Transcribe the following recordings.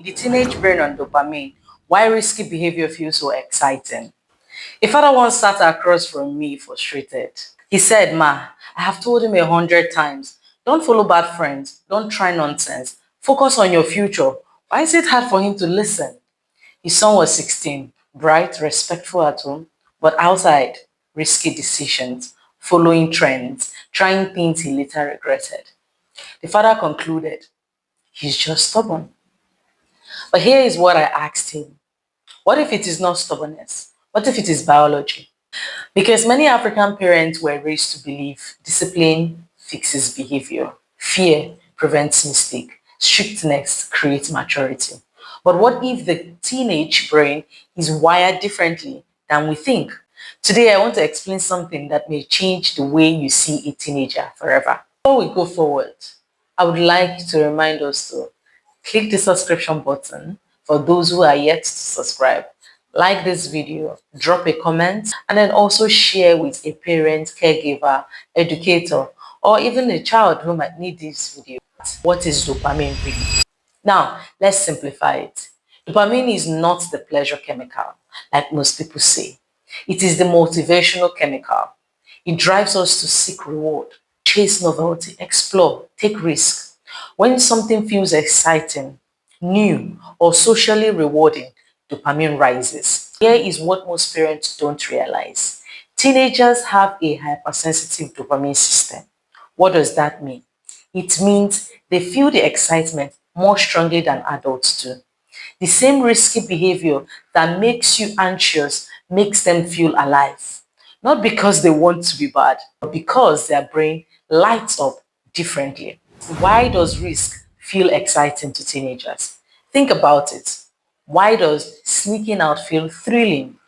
The teenage brain on dopamine, why risky behavior feels so exciting. A father once sat across from me frustrated. He said, "Ma, I have told him 100 times, don't follow bad friends, don't try nonsense, focus on your future. Why is it hard for him to listen?" His son was 16, bright, respectful at home, but outside, risky decisions, following trends, trying things he later regretted. The father concluded, "He's just stubborn." But here is what I asked him. What if it is not stubbornness? What if it is biology? Because many African parents were raised to believe discipline fixes behavior, fear prevents mistake, strictness creates maturity. But what if the teenage brain is wired differently than we think? Today, I want to explain something that may change the way you see a teenager forever. Before we go forward, I would like to remind us to click the subscription button for those who are yet to subscribe. Like this video, drop a comment, and then also share with a parent, caregiver, educator, or even a child who might need this video. What is dopamine really? Now, let's simplify it. Dopamine is not the pleasure chemical, like most people say. It is the motivational chemical. It drives us to seek reward, chase novelty, explore, take risks. When something feels exciting, new, or socially rewarding, dopamine rises. Here is what most parents don't realize. Teenagers have a hypersensitive dopamine system. What does that mean? It means they feel the excitement more strongly than adults do. The same risky behavior that makes you anxious makes them feel alive. Not because they want to be bad, but because their brain lights up differently. Why does risk feel exciting to teenagers? Think about it. Why does sneaking out feel thrilling?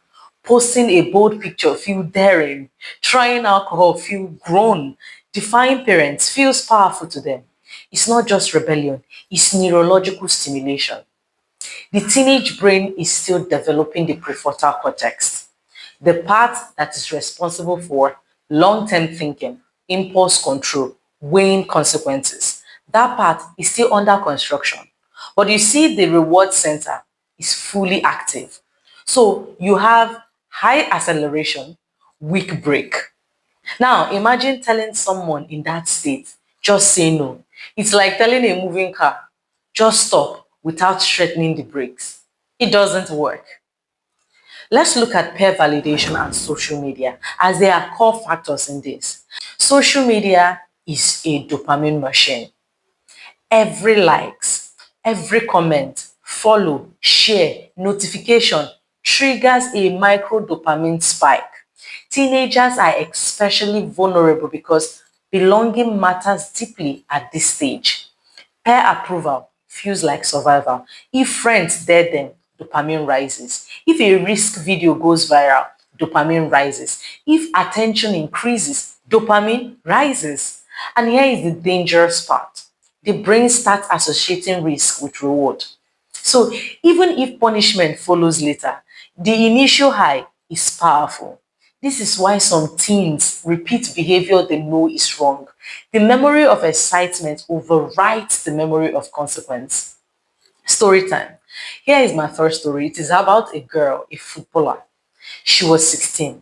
Posting a bold picture feel daring? Trying alcohol feel grown? Defying parents feels powerful to them. It's not just rebellion, it's neurological stimulation. The teenage brain is still developing the prefrontal cortex, the part that is responsible for long-term thinking, impulse control, weighing consequences. That part is still under construction. But you see, the reward center is fully active. So you have high acceleration, weak brake. Now, imagine telling someone in that state, just say no. It's like telling a moving car, just stop without straightening the brakes. It doesn't work. Let's look at peer validation and social media as they are core factors in this. Social media is a dopamine machine. Every likes, every comment, follow, share, notification triggers a micro dopamine spike. Teenagers are especially vulnerable because belonging matters deeply at this stage. Peer approval feels like survival. If friends dare them, dopamine rises. If a risk video goes viral, dopamine rises. If attention increases, dopamine rises. And here is the dangerous part. The brain starts associating risk with reward. So even if punishment follows later, the initial high is powerful. This is why some teens repeat behavior they know is wrong. The memory of excitement overrides the memory of consequence. Story time. Here is my first story. It is about a girl, a footballer. She was 16.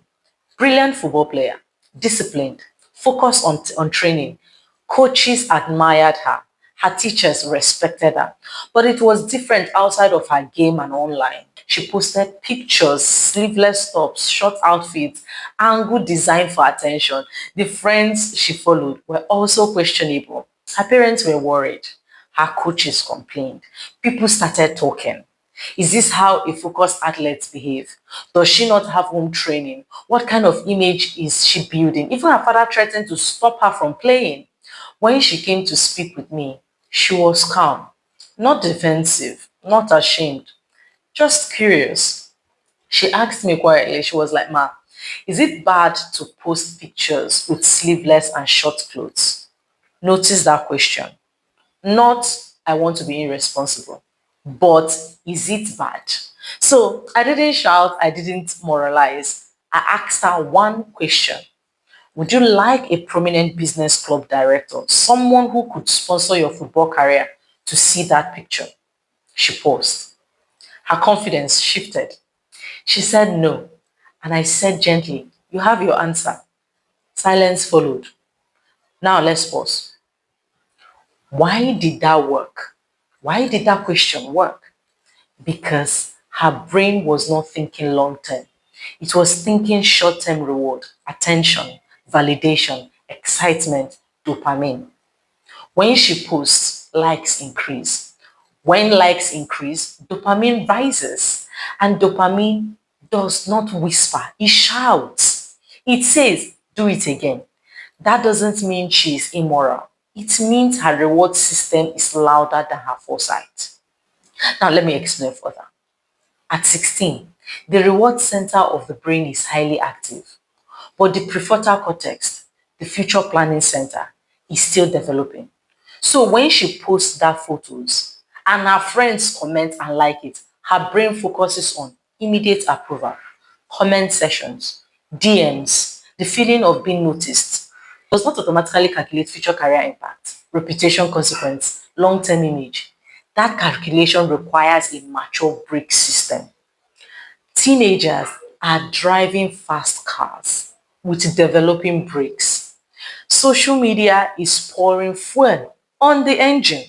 Brilliant football player, disciplined, focused on training. Coaches admired her. Her teachers respected her. But it was different outside of her game and online. She posted pictures, sleeveless tops, short outfits, angle designed for attention. The friends she followed were also questionable. Her parents were worried. Her coaches complained. People started talking. Is this how a focused athlete behave? Does she not have home training? What kind of image is she building? Even her father threatened to stop her from playing. When she came to speak with me, she was calm, not defensive, not ashamed, just curious. She asked me quietly, she was like, "Ma, is it bad to post pictures with sleeveless and short clothes?" Notice that question. Not, "I want to be irresponsible," but is it bad? So I didn't shout, I didn't moralize. I asked her one question. Would you like a prominent business club director, someone who could sponsor your football career, to see that picture? She paused. Her confidence shifted. She said no. And I said gently, you have your answer. Silence followed. Now let's pause. Why did that work? Why did that question work? Because her brain was not thinking long term. It was thinking short term reward, attention, validation, excitement, dopamine. When she posts, likes increase. When likes increase, dopamine rises. And dopamine does not whisper, it shouts. It says, do it again. That doesn't mean she is immoral. It means her reward system is louder than her foresight. Now, let me explain further. At 16, the reward center of the brain is highly active, but the prefrontal cortex, the future planning center, is still developing. So when she posts that photos and her friends comment and like it, her brain focuses on immediate approval, comment sessions, DMs, the feeling of being noticed. It does not automatically calculate future career impact, reputation consequence, long-term image. That calculation requires a mature brake system. Teenagers are driving fast cars with developing brakes. Social media is pouring fuel on the engine.